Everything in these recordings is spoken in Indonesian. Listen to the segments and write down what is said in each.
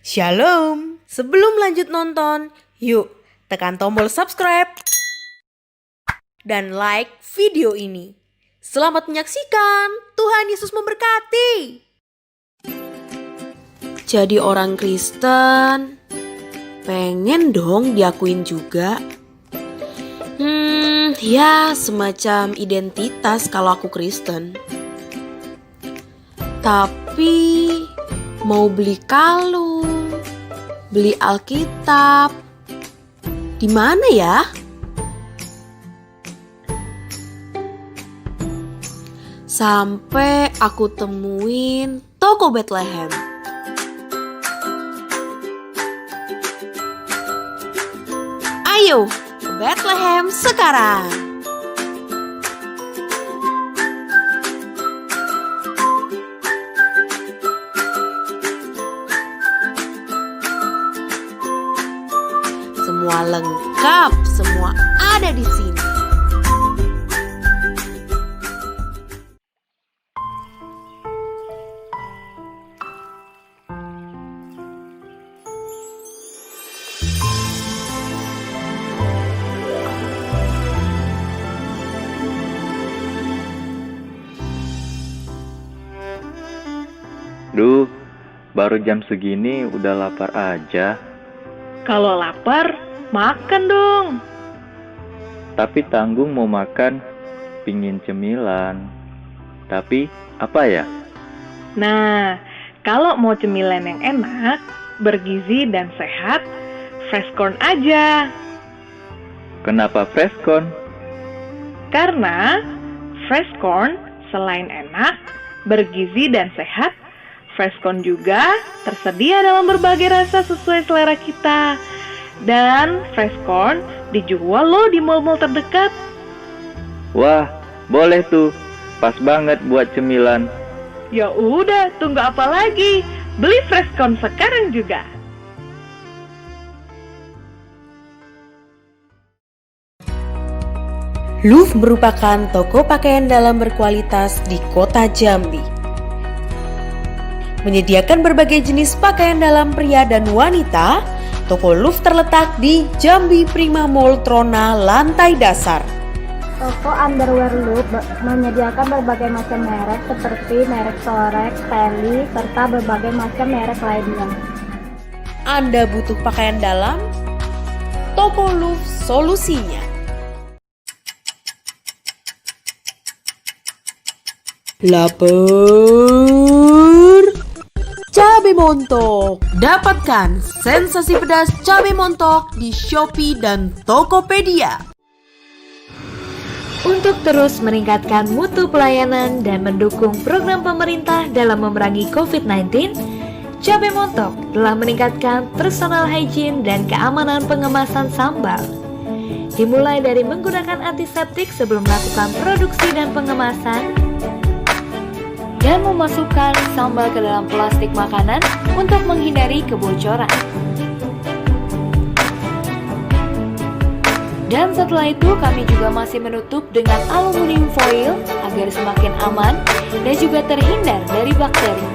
Shalom. Sebelum lanjut nonton, yuk tekan tombol subscribe dan like video ini. Selamat menyaksikan. Tuhan Yesus memberkati. Jadi orang Kristen, pengen dong diakuin juga. Ya semacam identitas kalau aku Kristen. Tapi mau beli kalung, beli Alkitab, di mana ya? Sampai aku temuin toko Bethlehem. Ayo ke Bethlehem sekarang. Semua lengkap, semua ada di sini. Duh, baru jam segini udah lapar aja. Kalau lapar, makan dong. Tapi tanggung mau makan, pingin cemilan. Tapi apa ya? Nah, kalau mau cemilan yang enak, bergizi dan sehat, fresh corn aja. Kenapa fresh corn? Karena fresh corn selain enak, bergizi dan sehat, fresh corn juga tersedia dalam berbagai rasa sesuai selera kita. Dan fresh corn dijual loh di mall-mall terdekat. Wah, boleh tuh. Pas banget buat cemilan. Ya udah, tunggu apa lagi? Beli fresh corn sekarang juga. Louvre merupakan toko pakaian dalam berkualitas di kota Jambi. Menyediakan berbagai jenis pakaian dalam pria dan wanita, toko Louvre terletak di Jambi Prima Mall Trona lantai dasar. Toko underwear Louvre menyediakan berbagai macam merek seperti merek Sorex, Pelly, serta berbagai macam merek lainnya. Anda butuh pakaian dalam? Toko Louvre solusinya. Lapar? Cabai montok. Dapatkan sensasi pedas cabai montok di Shopee dan Tokopedia. Untuk terus meningkatkan mutu pelayanan dan mendukung program pemerintah dalam memerangi COVID-19, Cabai Montok telah meningkatkan personal hygiene dan keamanan pengemasan sambal. Dimulai dari menggunakan antiseptik sebelum melakukan produksi dan pengemasan, dan memasukkan sambal ke dalam plastik makanan untuk menghindari kebocoran. Dan setelah itu kami juga masih menutup dengan aluminium foil agar semakin aman dan juga terhindar dari bakteri.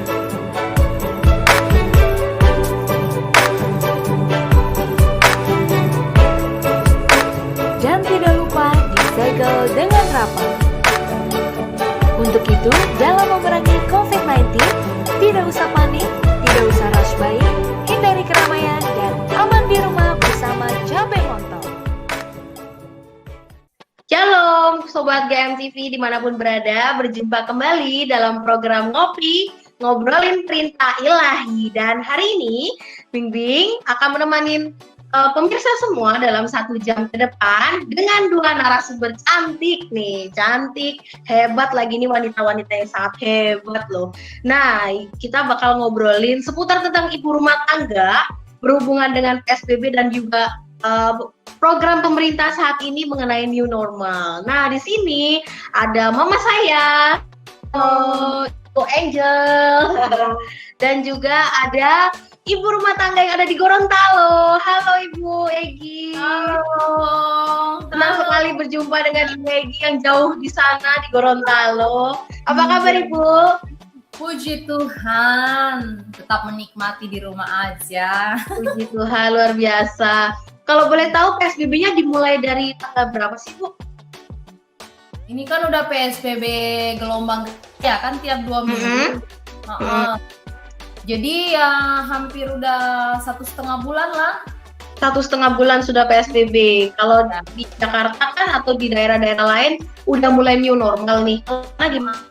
Dan tidak lupa disegel dengan rapat. Untuk itu, dalam memerangi COVID-19, tidak usah panik, tidak usah rush buying, hindari keramaian, dan aman di rumah bersama Cabai Montok. Shalom Sobat GMTV dimanapun berada, berjumpa kembali dalam program Ngopi, Ngobrolin Perintah Ilahi. Dan hari ini, Bing akan menemani pemirsa semua dalam 1 jam ke depan dengan 2 narasumber cantik nih, cantik, hebat lagi nih, wanita-wanita yang sangat hebat loh. Nah, kita bakal ngobrolin seputar tentang ibu rumah tangga berhubungan dengan PSBB dan juga program pemerintah saat ini mengenai new normal. Nah, di sini ada mama saya, Ibu Angel, dan juga ada ibu rumah tangga yang ada di Gorontalo. Halo Ibu Egi. Halo. Senang sekali berjumpa dengan Ibu Egi yang jauh di sana di Gorontalo. Apa kabar Ibu? Puji Tuhan, tetap menikmati di rumah aja. Puji Tuhan, luar biasa. Kalau boleh tahu PSBB-nya dimulai dari tanggal berapa sih, Bu? Ini kan udah PSBB gelombang ya kan tiap 2 minggu. Jadi ya hampir udah 1,5 bulan lah. 1,5 bulan sudah PSBB. Kalau di Jakarta kan atau di daerah-daerah lain udah mulai new normal nih. Nah, gimana?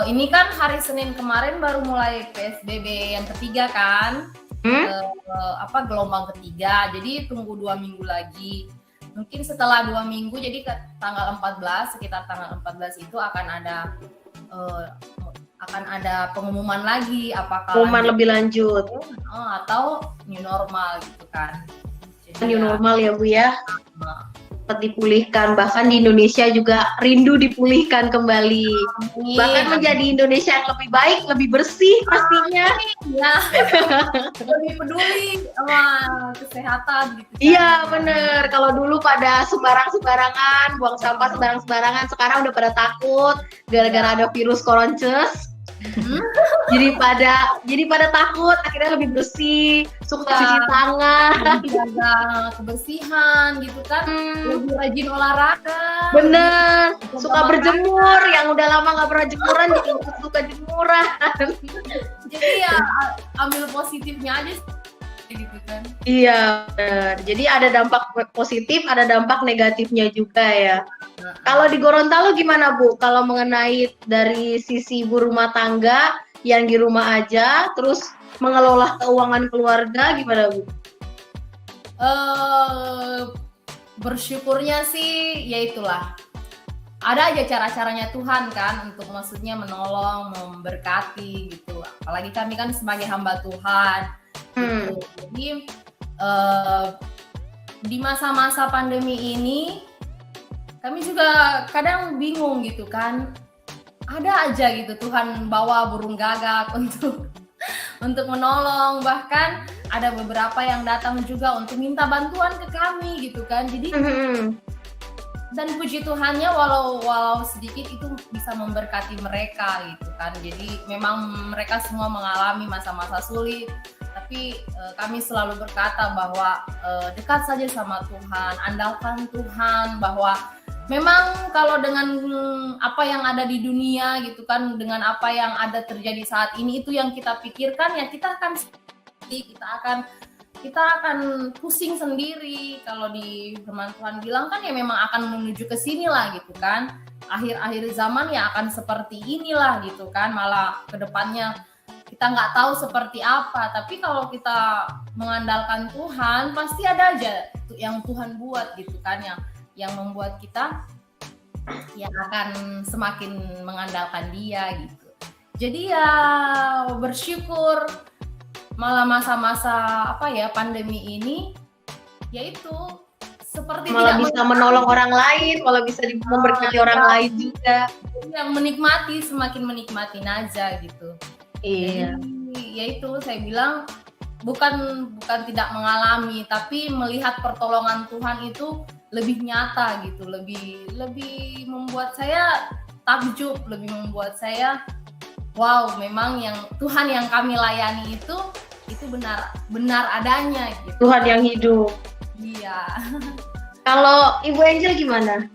Ini kan hari Senin kemarin baru mulai PSBB yang ketiga kan, gelombang ketiga. Jadi tunggu 2 minggu lagi. Mungkin setelah 2 minggu, jadi ke tanggal 14, sekitar tanggal 14 itu akan ada pengumuman lagi apakah pengumuman lebih lanjut atau new normal gitu kan. Jadi new normal ya Bu ya. Cepat dipulihkan, bahkan di Indonesia juga rindu dipulihkan kembali. Bahkan menjadi Indonesia yang lebih baik, lebih bersih pastinya. Ya. Lebih peduli sama kesehatan gitu. Iya bener, kalau dulu pada sembarangan, buang sampah sembarangan, sekarang udah pada takut gara-gara ada virus koronces. jadi pada takut, akhirnya lebih bersih, suka cuci tangan, jaga kebersihan gitu kan, lebih rajin olahraga. Bener, suka berjemur, yang udah lama nggak pernah jemuran jadi suka jemuran. Jadi ya ambil positifnya aja gitu kan. Iya, bener. Jadi ada dampak positif, ada dampak negatifnya juga ya. Kalau di Gorontalo gimana Bu? Kalau mengenai dari sisi ibu rumah tangga yang di rumah aja, terus mengelola keuangan keluarga gimana Bu? Bersyukurnya sih ya itulah. Ada aja cara-caranya Tuhan kan untuk maksudnya menolong, memberkati gitu. Apalagi kami kan sebagai hamba Tuhan. Gitu. Jadi di masa-masa pandemi ini kami juga kadang bingung gitu kan. Ada aja gitu Tuhan bawa burung gagak untuk menolong, bahkan ada beberapa yang datang juga untuk minta bantuan ke kami gitu kan. Jadi dan puji Tuhannya walau sedikit itu bisa memberkati mereka gitu kan. Jadi memang mereka semua mengalami masa-masa sulit, tapi kami selalu berkata bahwa dekat saja sama Tuhan, andalkan Tuhan, bahwa memang kalau dengan apa yang ada di dunia gitu kan, dengan apa yang ada terjadi saat ini, itu yang kita pikirkan ya kita akan pusing sendiri. Kalau di firman Tuhan bilang kan ya memang akan menuju ke sini lah gitu kan. Akhir-akhir zaman ya akan seperti inilah gitu kan. Malah ke depannya kita nggak tahu seperti apa. Tapi kalau kita mengandalkan Tuhan, pasti ada aja yang Tuhan buat gitu kan, yang membuat kita yang akan semakin mengandalkan Dia gitu. Jadi ya bersyukur malah masa-masa pandemi ini yaitu seperti malah bisa menolong orang lain, malah bisa memberkati orang lain juga. Yang semakin menikmati aja gitu. Iya. Jadi, yaitu saya bilang bukan tidak mengalami, tapi melihat pertolongan Tuhan itu lebih nyata gitu, lebih membuat saya takjub, lebih membuat saya wow, memang yang Tuhan yang kami layani itu benar adanya gitu. Tuhan yang hidup. Iya. Kalau Ibu Angel gimana?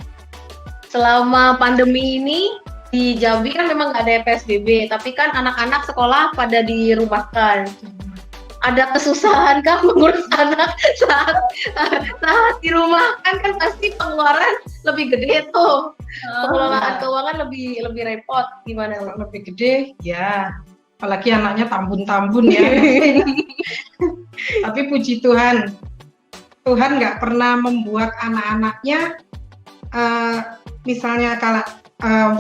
Selama pandemi ini di Jambi kan memang nggak ada PSBB, tapi kan anak-anak sekolah pada dirumahkan. Ada kesusahan kah mengurus anak saat di rumah kan pasti pengeluaran lebih gede tuh. Pengelolaan keuangan lebih repot. Gimana? Lebih gede ya, apalagi anaknya tambun-tambun ya. Tapi puji Tuhan nggak pernah membuat anak-anaknya misalnya kalau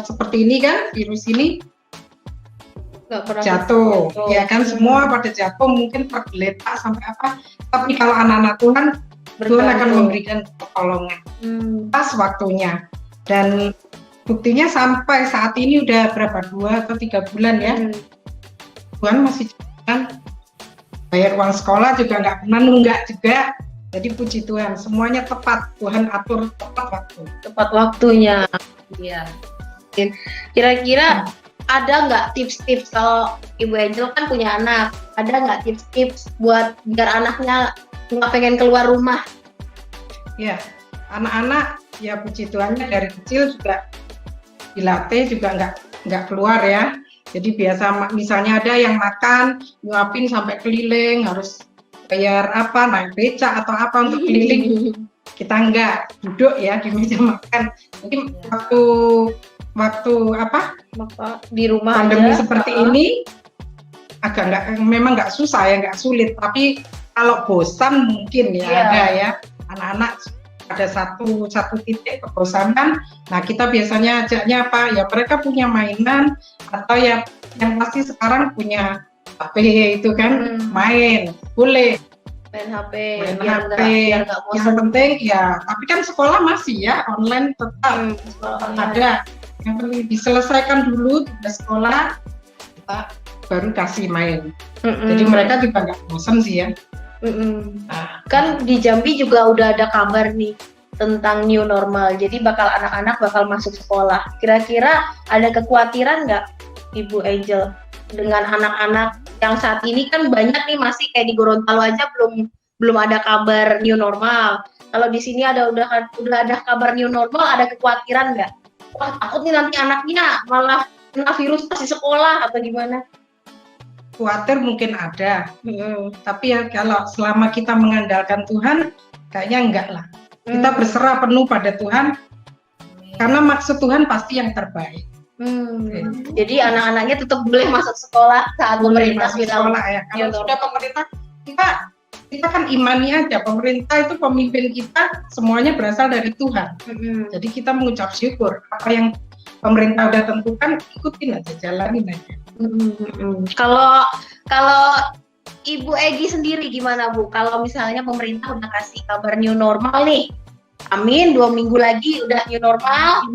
seperti ini kan, virus ini jatuh, ya kan, semua pada jatuh, mungkin tergeletak sampai apa. Tapi kalau anak-anak Tuhan akan memberikan pertolongan pas waktunya. Dan buktinya sampai saat ini udah berapa, 2 atau 3 bulan ya. Tuhan masih jalan, bayar uang sekolah juga nggak pernah nunggak juga. Jadi puji Tuhan, semuanya tepat, Tuhan atur tepat waktunya. Iya. Kira-kira ada nggak tips-tips kalau Ibu Angel kan punya anak, ada nggak tips-tips buat biar anaknya nggak pengen keluar rumah? Ya, anak-anak ya puji Tuhannya dari kecil juga dilatih juga nggak keluar ya. Jadi biasa misalnya ada yang makan nyuapin sampai keliling, harus bayar apa, naik becak atau apa untuk keliling. Kita enggak, duduk ya di meja makan. Jadi waktu apa di rumah pandemi aja, seperti ini memang nggak susah ya, nggak sulit. Tapi kalau bosan mungkin ya ada ya, anak-anak ada satu titik kebosanan. Nah kita biasanya ajaknya apa ya, mereka punya mainan atau ya yang pasti sekarang punya HP itu kan, main boleh main HP, biar nggak yang bosan. penting ya, tapi kan sekolah masih ya online tetap ada. Yang penting diselesaikan dulu tugas sekolah, kita baru kasih main. Jadi mereka juga nggak bosan sih ya. Kan di Jambi juga udah ada kabar nih tentang new normal, jadi anak-anak bakal masuk sekolah. Kira-kira ada kekhawatiran nggak Ibu Angel dengan anak-anak yang saat ini kan banyak nih masih kayak di Gorontalo aja belum ada kabar new normal. Kalau di sini udah ada kabar new normal, ada kekhawatiran nggak? Wah takut nih nanti anaknya malah kena virus pas di sekolah atau gimana? Khawatir mungkin ada, tapi ya kalau selama kita mengandalkan Tuhan, kayaknya enggak lah. Kita berserah penuh pada Tuhan, karena maksud Tuhan pasti yang terbaik. Jadi anak-anaknya tetap boleh masuk sekolah saat pemerintah bilang ya. Kalau sudah pemerintah, kita kan imani aja, pemerintah itu pemimpin kita semuanya berasal dari Tuhan. Jadi kita mengucap syukur apa yang pemerintah udah tentukan, ikutin aja, jalanin aja. Kalau Ibu Egi sendiri gimana Bu? Kalau misalnya pemerintah udah kasih kabar new normal nih, amin 2 minggu lagi udah new normal.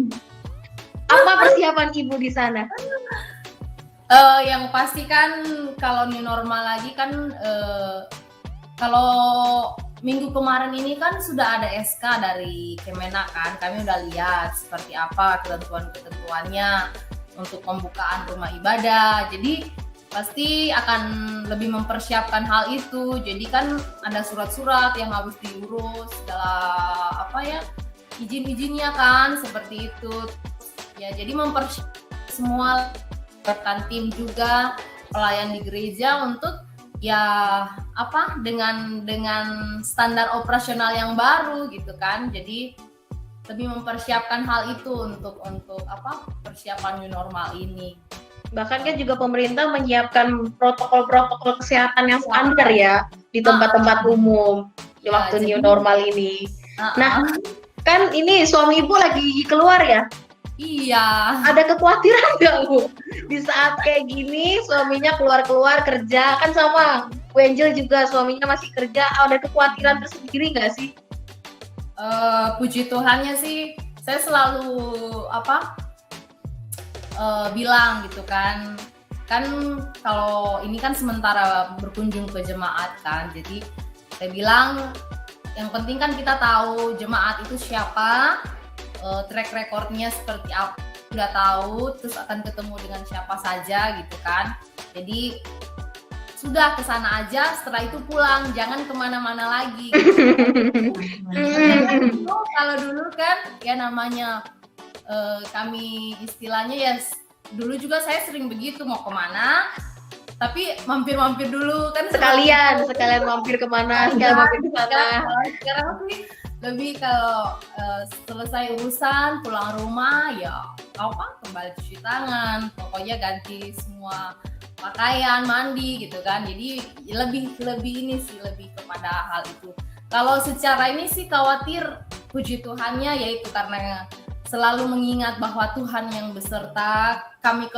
Apa persiapan Ibu di sana? Yang pasti kan kalau new normal lagi kan kalau minggu kemarin ini kan sudah ada SK dari Kemenak kan, kami udah lihat seperti apa ketentuan-ketentuannya untuk pembukaan rumah ibadah. Jadi pasti akan lebih mempersiapkan hal itu. Jadi kan ada surat-surat yang harus diurus, segala izin-izinnya kan seperti itu. Ya jadi mempersiapkan semua, bahkan tim juga pelayan di gereja untuk dengan standar operasional yang baru gitu kan. Jadi lebih mempersiapkan hal itu untuk persiapan new normal ini. Bahkan kan juga pemerintah menyiapkan protokol-protokol kesehatan yang standar ya di tempat-tempat umum di waktu new normal ini. Nah, kan ini suami Ibu lagi keluar ya? Iya. Ada kekhawatiran nggak Bu? Di saat kayak gini suaminya keluar-keluar kerja, kan sama Bu Angel juga suaminya masih kerja, ada kekhawatiran tersendiri nggak sih? Puji Tuhannya sih, saya selalu bilang gitu kan kalau ini kan sementara berkunjung ke jemaat kan, jadi saya bilang yang penting kan kita tahu jemaat itu siapa, track recordnya seperti apa, udah tahu, terus akan ketemu dengan siapa saja gitu kan. Jadi sudah kesana aja, setelah itu pulang, jangan kemana-mana lagi gitu. Kalau dulu kan ya namanya kami istilahnya ya, dulu juga saya sering begitu, mau kemana tapi mampir-mampir dulu kan, sekalian mampir kemana, sekalian mampir ke sana. Sekarang sih lebih kalau selesai urusan pulang rumah ya kembali cuci tangan, pokoknya ganti semua pakaian, mandi gitu kan. Jadi lebih ini sih, lebih kepada hal itu. Kalau secara ini sih khawatir, puji Tuhannya yaitu karena selalu mengingat bahwa Tuhan yang beserta kami,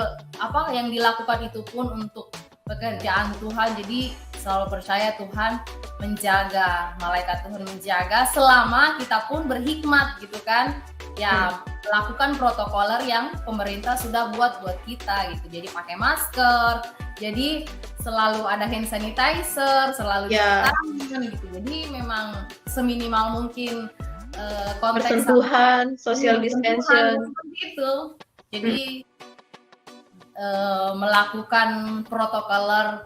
yang dilakukan itu pun untuk pekerjaan Tuhan. Jadi selalu percaya Tuhan menjaga, malaikat Tuhan menjaga selama kita pun berhikmat gitu kan. Ya melakukan protokoler yang pemerintah sudah buat kita gitu. Jadi pakai masker, jadi selalu ada hand sanitizer, selalu cuci tangan gitu. Jadi memang seminimal mungkin konteks bersentuhan, social distancing gitu. Jadi melakukan protokol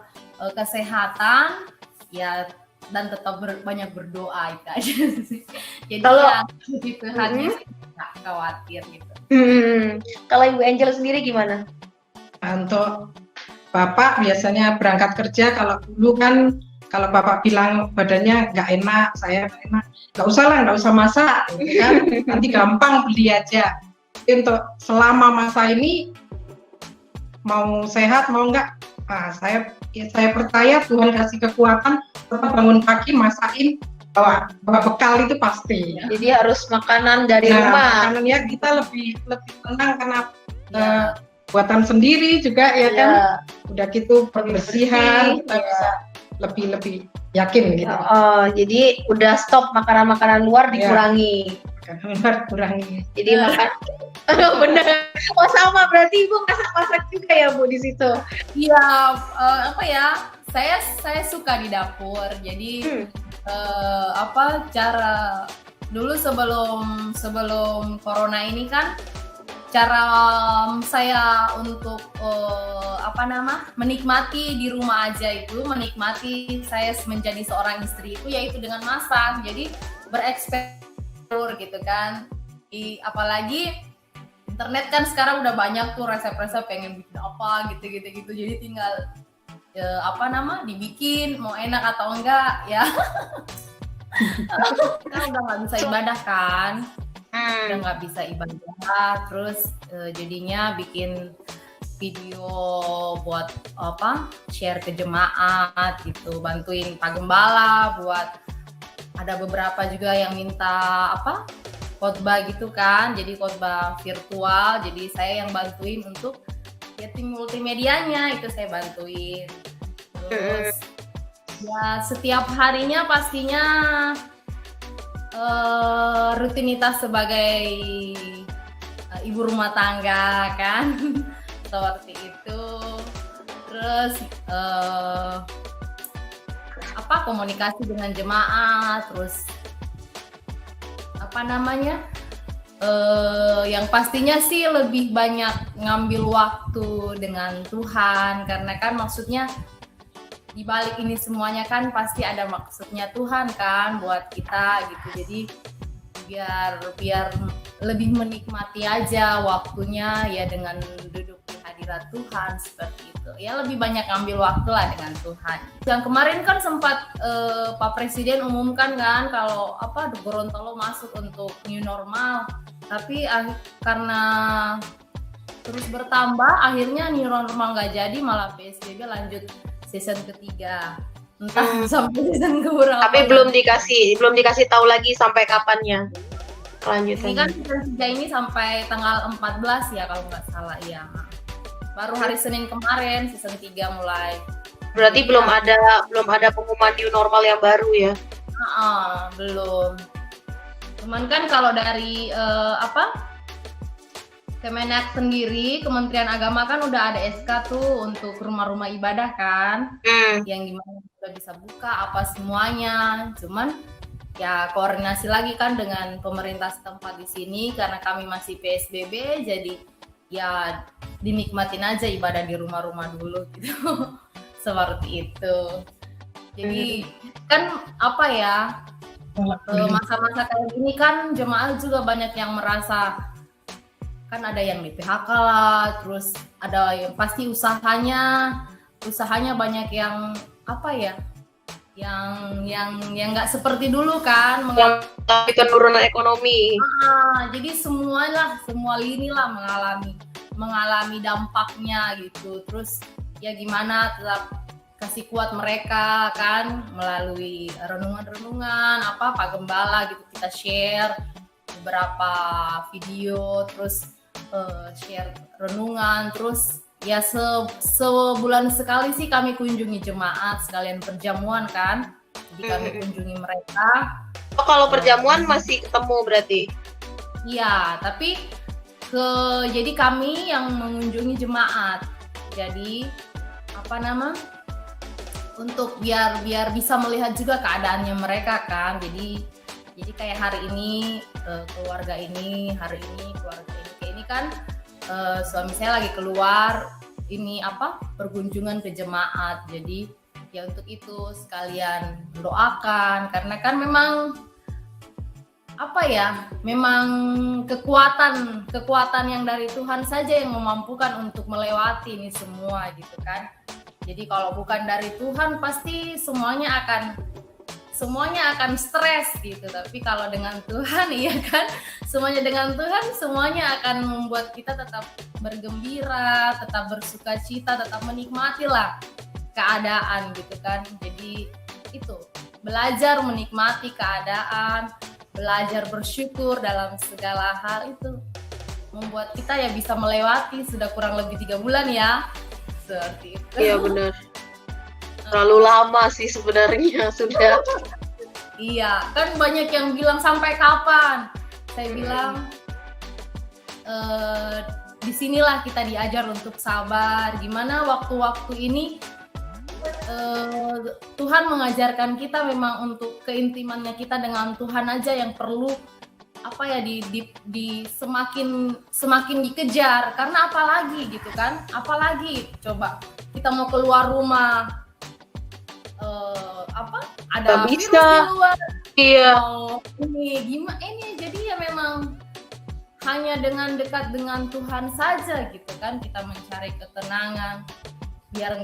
kesehatan ya, dan tetap banyak berdoa itu aja sih. Jadi ya lebih ke hati sih, nggak khawatir gitu. Kalau Ibu Angel sendiri gimana? Untuk Bapak biasanya berangkat kerja, kalau dulu kan kalau Bapak bilang badannya nggak enak, saya nggak enak, nggak usah masak, gitu kan? Nanti gampang beli aja. Jadi untuk selama masa ini mau sehat mau nggak, saya percaya Tuhan kasih kekuatan, tetap bangun pagi masakin, bawa bekal itu pasti. Ya. Jadi harus makanan dari rumah. Makanan ya kita lebih tenang karena buatan sendiri juga ya kan. Udah gitu bersihan, kita bisa lebih yakin gitu. Jadi udah stop makanan-makanan luar dikurangi. Makanan luar kurangi. Jadi makan. Bener. Oh sama, berarti Ibu masak juga ya Bu di situ. Iya, saya suka di dapur. Jadi cara dulu sebelum corona ini kan, cara saya untuk menikmati di rumah aja itu, menikmati saya menjadi seorang istri itu yaitu dengan masak. Jadi bereksplor gitu kan. Apalagi internet kan sekarang udah banyak tuh resep-resep pengen bikin apa gitu. Jadi tinggal dibikin mau enak atau enggak ya. Kan udah nggak bisa ibadah kan. Udah nggak bisa ibadah, terus jadinya bikin video buat share ke jemaat gitu, bantuin Pak Gembala buat, ada beberapa juga yang minta khotbah gitu kan, jadi khotbah virtual, jadi saya yang bantuin untuk tim multimedianya itu saya bantuin. Terus ya setiap harinya pastinya rutinitas sebagai ibu rumah tangga kan seperti itu. Terus komunikasi dengan jemaat, terus yang pastinya sih lebih banyak ngambil waktu dengan Tuhan, karena kan maksudnya di balik ini semuanya kan pasti ada maksudnya Tuhan kan buat kita gitu. Jadi biar lebih menikmati aja waktunya ya dengan duduk di hadirat Tuhan seperti itu. Ya lebih banyak ngambil waktu lah dengan Tuhan. Yang kemarin kan sempat Pak Presiden umumkan kan kalau Gorontalo masuk untuk new normal. Tapi karena terus bertambah akhirnya new normal nggak jadi, malah PSBB lanjut season ketiga, entah sampai season keberapa. Tapi belum dikasih tahu lagi sampai kapannya kelanjutannya. Ini kan season 3 ini sampai tanggal 14 ya kalau nggak salah ya. Baru hari Senin kemarin season 3 mulai. Berarti belum ada pengumuman new normal yang baru ya? Belum. Cuman kan kalau dari Kemenak sendiri, Kementerian Agama kan udah ada SK tuh untuk rumah-rumah ibadah kan, yang dimana udah bisa buka apa semuanya. Cuman ya koordinasi lagi kan dengan pemerintah setempat di sini, karena kami masih PSBB, jadi ya dinikmatin aja ibadah di rumah-rumah dulu gitu. Seperti itu. Jadi kan masa-masa kayak gini kan jemaah juga banyak yang merasa kan ada yang di PHK lah, terus ada yang pasti usahanya banyak yang yang nggak seperti dulu kan, mengalami penurunan ekonomi. Jadi semua lini lah mengalami dampaknya gitu. Terus ya gimana tetap kasih kuat mereka kan melalui renungan Pak Gembala gitu, kita share beberapa video, terus share renungan, terus ya sebulan sekali sih kami kunjungi jemaat sekalian perjamuan kan, jadi kami kunjungi mereka. Kalau perjamuan masih ketemu berarti? Iya, tapi jadi kami yang mengunjungi jemaat, jadi untuk biar bisa melihat juga keadaannya mereka kan, jadi kayak hari ini keluarga ini, hari ini keluarga ini kan suami saya lagi keluar ini perkunjungan ke jemaat. Jadi ya untuk itu sekalian doakan, karena kan memang memang kekuatan yang dari Tuhan saja yang memampukan untuk melewati ini semua gitu kan. Jadi kalau bukan dari Tuhan pasti semuanya akan stres gitu. Tapi kalau dengan Tuhan iya kan, semuanya dengan Tuhan semuanya akan membuat kita tetap bergembira, tetap bersukacita, tetap menikmati lah keadaan gitu kan. Jadi itu belajar menikmati keadaan, belajar bersyukur dalam segala hal, itu membuat kita ya bisa melewati sudah kurang lebih 3 bulan ya, seperti itu. Iya benar, terlalu lama sih sebenarnya sudah. Iya kan banyak yang bilang sampai kapan, saya bilang disinilah kita diajar untuk sabar. Gimana waktu-waktu ini Tuhan mengajarkan kita memang untuk keintimannya kita dengan Tuhan aja yang perlu semakin dikejar. Karena apalagi gitu kan, apalagi coba kita mau keluar rumah ada virus di luar, ini jadi ya memang hanya dengan dekat dengan Tuhan saja gitu kan kita mencari ketenangan biar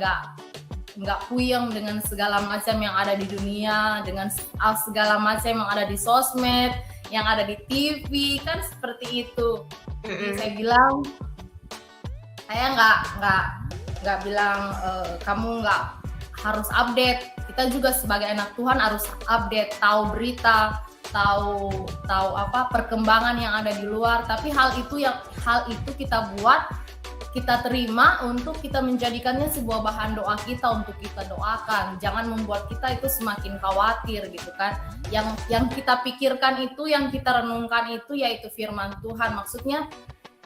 nggak puyeng dengan segala macam yang ada di dunia, dengan segala macam yang ada di sosmed, yang ada di TV kan seperti itu. Jadi saya bilang, saya nggak bilang kamu nggak harus update. Kita juga sebagai anak Tuhan harus update, tahu berita, tahu perkembangan yang ada di luar. Tapi hal itu kita buat, kita terima untuk kita menjadikannya sebuah bahan doa kita untuk kita doakan. Jangan membuat kita itu semakin khawatir gitu kan. Yang kita pikirkan itu, yang kita renungkan itu yaitu firman Tuhan. Maksudnya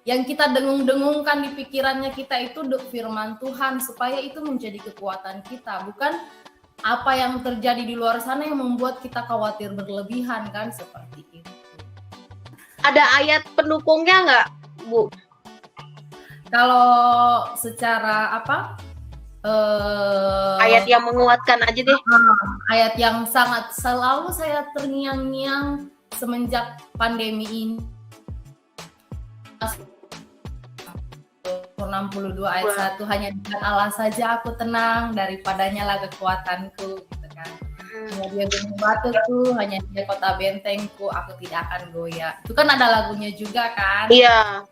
yang kita dengung-dengungkan di pikirannya kita itu firman Tuhan, supaya itu menjadi kekuatan kita, bukan apa yang terjadi di luar sana yang membuat kita khawatir berlebihan kan, seperti itu. Ada ayat pendukungnya nggak, Bu? Kalau secara ayat yang menguatkan aja deh. Ayat yang sangat selalu saya terngiang-ngiang semenjak pandemi ini. 62 ayat 1, hanya dengan Allah saja aku tenang, daripadanya lah kekuatanku gitu kan. Hanya dia gunung batuku, hanya dia kota bentengku, aku tidak akan goyah. Itu kan ada lagunya juga kan. Iya.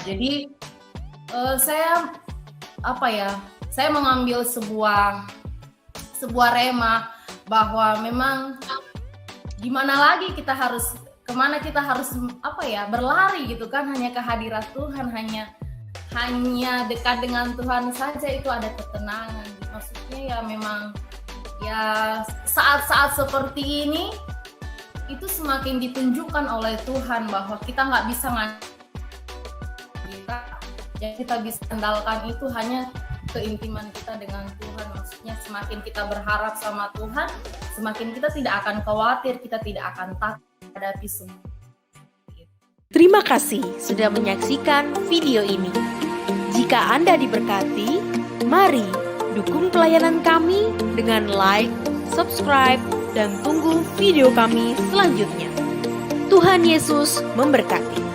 Jadi saya mengambil sebuah rema bahwa memang gimana lagi kita harus, kemana kita harus berlari gitu kan, hanya ke hadirat Tuhan, hanya dekat dengan Tuhan saja itu ada ketenangan. Maksudnya ya memang ya saat-saat seperti ini itu semakin ditunjukkan oleh Tuhan bahwa kita nggak bisa yang kita bisa andalkan itu hanya keintiman kita dengan Tuhan. Maksudnya semakin kita berharap sama Tuhan, semakin kita tidak akan khawatir, kita tidak akan takut menghadapi semua. Terima kasih sudah menyaksikan video ini. Jika Anda diberkati, mari dukung pelayanan kami dengan like, subscribe, dan tunggu video kami selanjutnya. Tuhan Yesus memberkati.